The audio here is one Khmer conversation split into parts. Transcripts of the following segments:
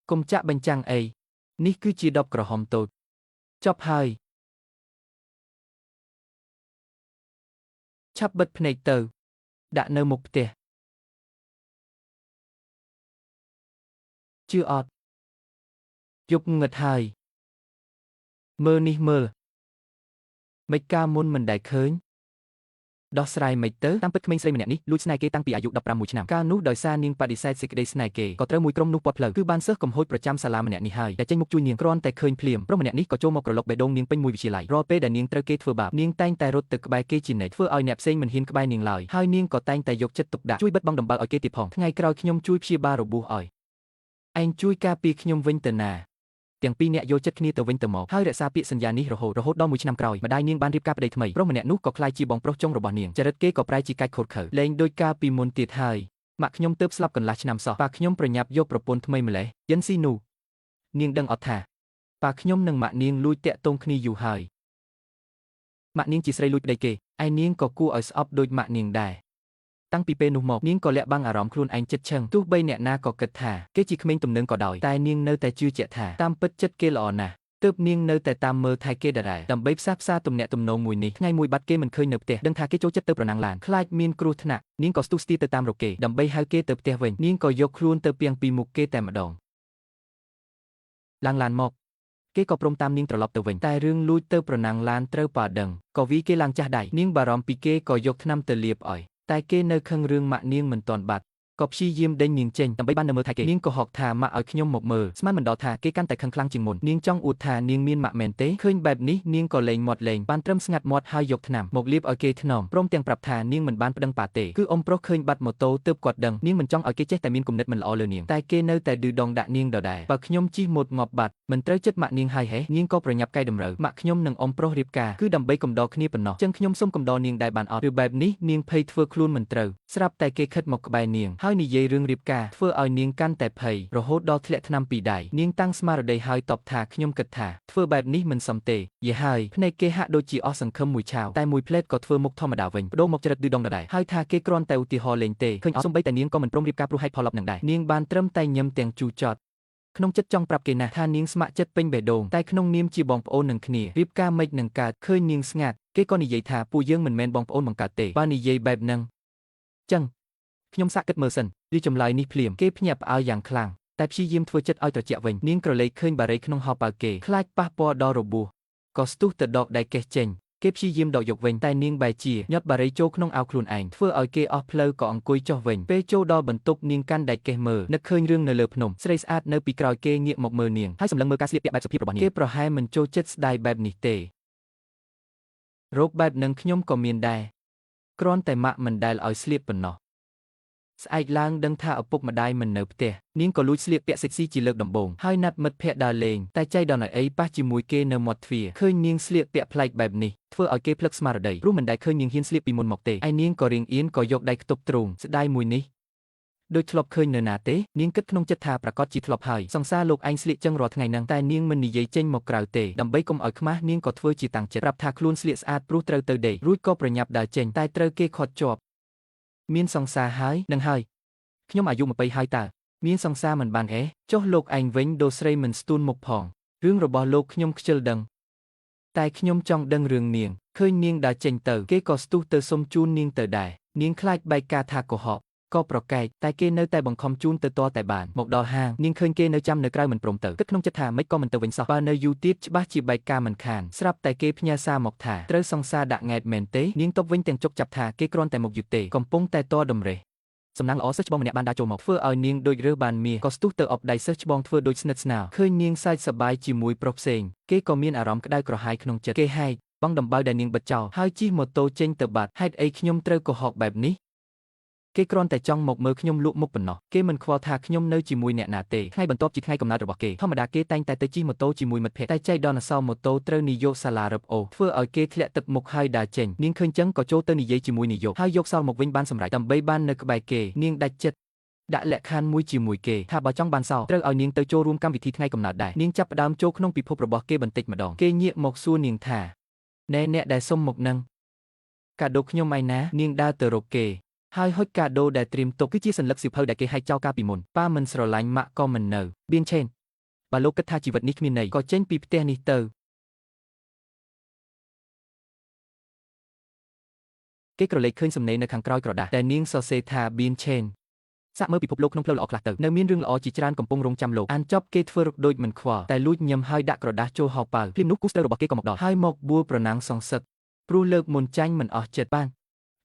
គុំចាក់បញ្ចាំងអីនេះគឺជាដបក្រហមតូចចប់ហើយឆាប់បិទភ្នែកទៅដាក់នៅមុខផ្ទះជឿអត់យប់ងឹតហើយមើលនេះមើលមិនកាលមុនមិនដែលឃើញដោះស្រាយមិនទៅតាមពិតក្មេងស្រីម្នាក់នេះលួចស្នេហ៍គេតាំងពីអាយុ15ឆ្នាំកាលនោះដោយសារនាងបដិសេធសេចក្តីស្នេហ៍គេក៏ត្រូវមួយក្រុមនោះពាត់ផ្លូវគឺបានសិស្សកំហួចប្រចាំសាលាម្នាក់នេះហើយតែចេញមុខជួយនាងគ្រាន់តែឃើញភ្លាមប្រុសម្នាក់នេះក៏ចូលមកប្រឡប់បេះដូងនាងពេញមួយវិទ្យាល័យរាល់ពេលដែលនាងត្រូវគេធ្វើបាបនាងតែងតែរត់ទៅក្បែរគេជានិច្ចធ្វើឲ្យអ្នកផ្សេងមិនហ៊ានក្បែរនាងឡើយហើយនាងក៏តែងតែយកចិត្តទុកដាក់ជួយបិទបង់ដំបៅឲ្យគេទៀតផងថ្ងៃក្រោយខ្ញុំជួយព្យាបាលរបួសឲ្យឯងជួយការពារខ្ញុំវិញទៅណាទាំងពីរនាក់យកចិត្តគ្នាទៅវិញទៅមកហើយរក្សាពាក្យសន្យានេះរហូតដល់មួយឆ្នាំក្រោយម្ដាយនាងបានរៀបការប្តីថ្មីប្រុសម្នាក់នោះក៏ក្លាយជាបងប្រុសចុងរបស់នាងចរិតគេក៏ប្រែជាកាច់ខូតខើលែងដូចកាលពីមុនទៀតហើយម៉ាក់ខ្ញុំទើបស្លាប់កន្លះឆ្នាំសោះប៉ាខ្ញុំប្រញាប់យកប្រពន្ធថ្មីម្លេះយិនស៊ីនូនាងដឹងអត់ថាប៉ាខ្ញុំនិងម៉ាក់នាងលួចតាក់ទងគ្នាយូរហើយម៉ាក់នាងជាស្រីលួចប្តីគេឯនាងក៏គួរឲ្យស្អប់ដូចម៉ាក់នាងដែរតាំងពីពេលនោះមកនាងក៏លាក់បាំងអារម្មណ៍ខ្លួនឯងចិត្តឈឹងទោះបីអ្នកណាក៏គិតថាគេជាក្មេងទំនើងក៏ដោយតែនាងនៅតែជឿជាក់ថាតាមពិតចិត្តគេល្អណាស់ទើបនាងនៅតែតាមមើលថែគេដដែលដើម្បីផ្សះផ្សាទំនាក់ទំនងមួយនេះថ្ងៃមួយបាត់គេមិនឃើញនៅផ្ទះដឹងថាគេចូលចិត្តទៅប្រណាំងឡានខ្លាចមានគ្រោះថ្នាក់នាងក៏ស្ទុះស្ទីទៅតាមរកគេដើម្បីហៅគេទៅផ្ទះវិញនាងក៏យកខ្លួនទៅពាំងពីមុខគេតែម្ដងឡើងឡានមកគេក៏ព្រមតាមនាងត្រឡប់ទៅវិញតែរឿងលួចទៅប្រណាំងឡានត្រូវប៉ាដឹងក៏វាគេឡើងចាស់ដៃនាងបារម្ភពីគេក៏យកថ្នាំទៅលាបឲ្យតែគេនៅខឹងរឿងម៉ាក់នាងមិនទាន់បាត់ក៏ព្យាយាមដេញនាងចេញដើម្បីបាននៅមើលថែគេនាងក៏ហកថាម៉ាក់ឲ្យខ្ញុំមកមើលស្មានមិនដល់ថាគេកាន់តែខឹងខ្លាំងជាងមុននាងចង់អួតថានាងមានម៉ាក់មែនទេឃើញបែបនេះនាងក៏លែងមាត់លែងបានត្រឹមស្ងាត់មាត់ហើយយកថ្នាំមកលាបឲ្យគេថ្នមព្រមទាំងប្រាប់ថានាងមិនបានប្តឹងប៉ាទេគឺអ៊ំប្រុសឃើញបាត់ម៉ូតូទើបគាត់ដឹងនាងមិនចង់ឲ្យគេចេះតែមានគំនិតមិនល្អលើនាងតែគេនៅតែឌឺដងដាក់នាងដដែលបើខ្ញុំជិះម៉ូតងាប់បាត់មិនត្រូវចិត្តម៉ាក់នាងហើយហេនាងក៏ប្រញាប់កែតម្រូវម៉ាក់ខ្ញុំនិងអ៊ំប្រុសរៀបការគឺដើម្បីកំដរគ្នាប៉ុណ្ណោះចឹងខ្ញុំសុំកំដរនាងដែរបានអត់ឬបែបនេះនាងភ័យធ្វើខ្លួនមិនត្រូវស្រាប់តែគេខិតមកក្បែរនាងហើយនិយាយរឿងរៀបការធ្វើឲ្យនាងកាន់តែភ័យរហូតដល់ធ្លាក់ថ្នាំពីដៃនាងតាំងស្មារតីហើយតបថាខ្ញុំគិតថាធ្វើបែបនេះមិនសមទេយេហើយភ្នែកគេហាក់ដូចជាអស់សង្ឃឹមមួយឆាវតែមួយផ្លេតក៏ធ្វើមុខធម្មតាវិញបដូរមកចរិតឌឺដងដដែលហើយថាគេគ្រាន់តែឧទាហរណ៍លេងទេឃើញអត់សំបីតែនាងក៏មិនព្រមរៀបការព្រោះហេតុផលលប់នឹងដែរនាងបានត្រឹមតែញឹមទាំងជូរចត់ក្នុងចិត្តចង់ប្រាប់គេណាស់ថានាងស្ម័គ្រចិត្តពេញបេះដូងតែក្នុងនាមជាបងប្អូននឹងគ្នារៀបការមិននឹងកើតឃើញនាងស្ងាត់គេក៏និយាយថាពួកយើងមិនមែនបងប្អូនបង្កើតទេបើនិយាយបែបហ្នឹងចឹងខ្ញុំសាកគិតមើលសិនវាចម្លើយនេះភ្លាមគេភ្ញាក់ផ្អើលយ៉ាងខ្លាំងតែព្យាយាមធ្វើចិត្តឲ្យត្រជាក់វិញនាងក្រឡេកឃើញបារីក្នុងហោប៉ៅគេខ្លាចប៉ះពាល់ដល់របួសក៏ស្ទុះទៅដកដៃកេះចេញគេព្យាយាមដកយកវិញតែនាងបែរជាញាត់បារីចូលក្នុងអាវខ្លួនឯងធ្វើឲ្យគេអស់ផ្លូវក៏អង្គុយចុះវិញពេលចូលដល់បន្ទប់នាងកាន់ដៃកេះមើលនឹកឃើញរឿងនៅលើភ្នំស្រីស្អាតនៅពីក្រោយគេងាកមកមើលនាងហើយសម្លឹងមើលការស្លៀកពាក់បែបសុភាពរបស់នាងគេប្រហែលមិនចូលចិត្តស្ដាយបែបនេះទេរោគបែបនឹងខ្ញុំក៏មានដែរគ្រាន់តែម៉ាក់មិនដែលឲ្យស្លៀកប៉ុណ្ណោះស្អែកឡើងដឹងថាឪពុកម្ដាយមិននៅផ្ទះនាងក៏លួចស្លៀកពាក់សិចស៊ីជាលើកដំបូងហើយណាត់មិត្តភ័ក្តិដើរលេងតែចៃដន្យអីប៉ះជាមួយគេនៅមាត់ទ្វារឃើញនាងស្លៀកពាក់ប្លែកបែបនេះធ្វើឲ្យគេភ្លឹកស្មារតីព្រោះមិនដែលឃើញនាងហ៊ានស្លៀកពីមុនមកទេឯនាងក៏រៀងអៀនក៏យកដៃខ្ទប់ទ្រូងស្ដាយមួយនេះដូចធ្លាប់ឃើញនៅណាទេនាងគិតក្នុងចិត្តថាប្រកាសជាធ្លាប់ហើយសង្សារលោកឯងស្លៀកចឹងរាល់ថ្ងៃហ្នឹងតែនាងមិននិយាយចេញមកក្រៅទេដើម្បីកុំឲ្យខ្មាស់នាងក៏ធ្វើជាតាំងចិត្តប្រាប់ថាខ្លួនស្លៀកស្អាតព្រោះត្រូវទៅដេករួចក៏ប្រញាប់ដើរចេញតែត្រូវគេខាត់ជាប់មានសង្សារហើយនឹងហើយខ្ញុំអាយុ20ហើយតើមានសង្សារមិនបានចុះលោកឯងវិញដូរស្រីមិនស្ទួនមុខផងរឿងរបស់លោកខ្ញុំខ្ជិលដឹងតែខ្ញុំចង់ដឹងរឿងនាងឃើញនាងដើរចេញទៅគេក៏ស្ទុះទៅសុំជូននាងទៅដែរនាងខ្លាចបែកការថាកុហកក៏ប្រកែកតែគេនៅតែបង្ខំជូនទៅតតែបានមកដល់ហាងនាងឃើញគេនៅចាំនៅក្រៅមិនព្រមទៅគិតក្នុងចិត្តថាមិនក៏មិនទៅវិញសោះបើនៅយូរទៀតច្បាស់ជាបែកការមិនខានស្រាប់តែគេផ្ញើសារមកថាត្រូវសង្សារដាក់ងែតមែនទេនាងតបវិញទាំងជុកចាប់ថាគេគ្រាន់តែមកយឺតទេកំពុងតែតតម្រេះសំណាងល្អសិស្សច្បងម្នាក់បានដើរចូលមកធ្វើឲ្យនាងដូចរើសបានមាសក៏ស្ទុះទៅអបដៃសិស្សច្បងធ្វើដូចស្និទ្ធស្នាលឃើញនាងសើចសប្បាយជាមួយប្រុសផ្សេងគេក៏មានអារម្មណ៍ក្តៅក្រហាយក្នុងចិត្តគេហែកបង់ដំបៅដែលនាងបិទចោលហើយជិះម៉ូតូចេញទៅបាត់ហេតុអីខ្ញុំត្រូវកុហកបែបនេះគេគ្រាន់តែចង់មកមើលខ្ញុំលក់មុខប៉ុណ្ណោះគេមិនខ្វល់ថាខ្ញុំនៅជាមួយអ្នកណាទេថ្ងៃបន្ទាប់ជាថ្ងៃកំណើតរបស់គេធម្មតាគេតែងតែទៅជិះម៉ូតូជាមួយមិត្តភក្តិតែចៃដន្យអសោម៉ូតូត្រូវនាយកសាលារឹបអូសធ្វើឲ្យគេធ្លាក់ទឹកមុខហើយដើរចេញនាងឃើញចឹងក៏ចូលទៅនិយាយជាមួយនាយកហើយយកសល់មកវិញបានសម្រេចដើម្បីបាននៅក្បែរគេនាងដាច់ចិត្តដាក់លក្ខខណ្ឌមួយជាមួយគេថាបើចង់បានសោត្រូវឲ្យនាងទៅចូលរួមកម្មវិធីថ្ងៃកំណើតដែរនាងចាប់ផ្ដើមចូលក្នុងពិភពរបស់គេបន្តិចម្ដងគេងាកមកសួរនាងថាណែអ្នកដែលសុំមកនឹងកាដូខ្ញុំឯណានាងដើរទៅរកគេ ហើយហុចកាដូដែលត្រៀមទុកគឺជាសัญลักษณ์សៀវភៅដែលគេហែកចោលកាលពីមុនប៉ាមិនស្រឡាញ់ម៉ាក់ក៏មិននៅបៀនឆេនបើលោកគិតថាជីវិតនេះគ្មានន័យក៏ចេញពីផ្ទះនេះទៅគេក្រឡេកឃើញសំណេរនៅខាងក្រោយក្រដាសដែលនាងសរសេរថាបៀនឆេនសាកមើលពិភពលោកក្នុងផ្លូវល្អខ្លះទៅនៅមានរឿងល្អជាច្រើនកំពុងរងចាំលោកអានចប់គេធ្វើរកដូចមិនខ្វល់តែលួចញឹមហើយដាក់ក្រដាសចូលហោប៉ៅភ្លាមនោះគូស្ទើររបស់គេក៏មកដល់ហើយមកបួលប្រណាំងសងសឹកព្រោះលើកមុនចាញ់មិនអស់ចិត្តបាន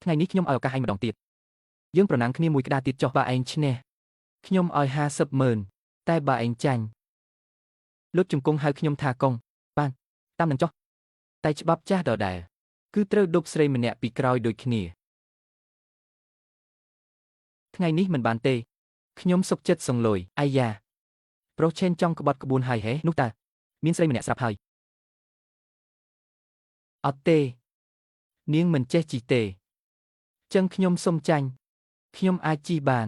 ថ្ងៃនេះខ្ញុំឲ្យឱកាសឯងម្ដងទៀតយើងប្រណាំងគ្នាមួយក្តារទៀតចុះបើឯងឈ្នះខ្ញុំឲ្យ500000តែបើឯងចាញ់លុតជង្គង់ហៅខ្ញុំថាកុងបានតាមនឹងចុះតែច្បាប់ចាស់ដដែលគឺត្រូវដប់ស្រីម្នាក់ពីក្រោយដូចគ្នាថ្ងៃនេះមិនបានទេខ្ញុំសុកចិត្តសង្លុយអាយ៉ាប្រុសឆេនចង់ក្បត់ក្បួនហើយហេនោះតើមានស្រីម្នាក់ស្រាប់ហើយអត់ទេនាងមិនចេះជិះទេចឹងខ្ញុំសុំចាញ់ខ្ញុំអាចជិះបាន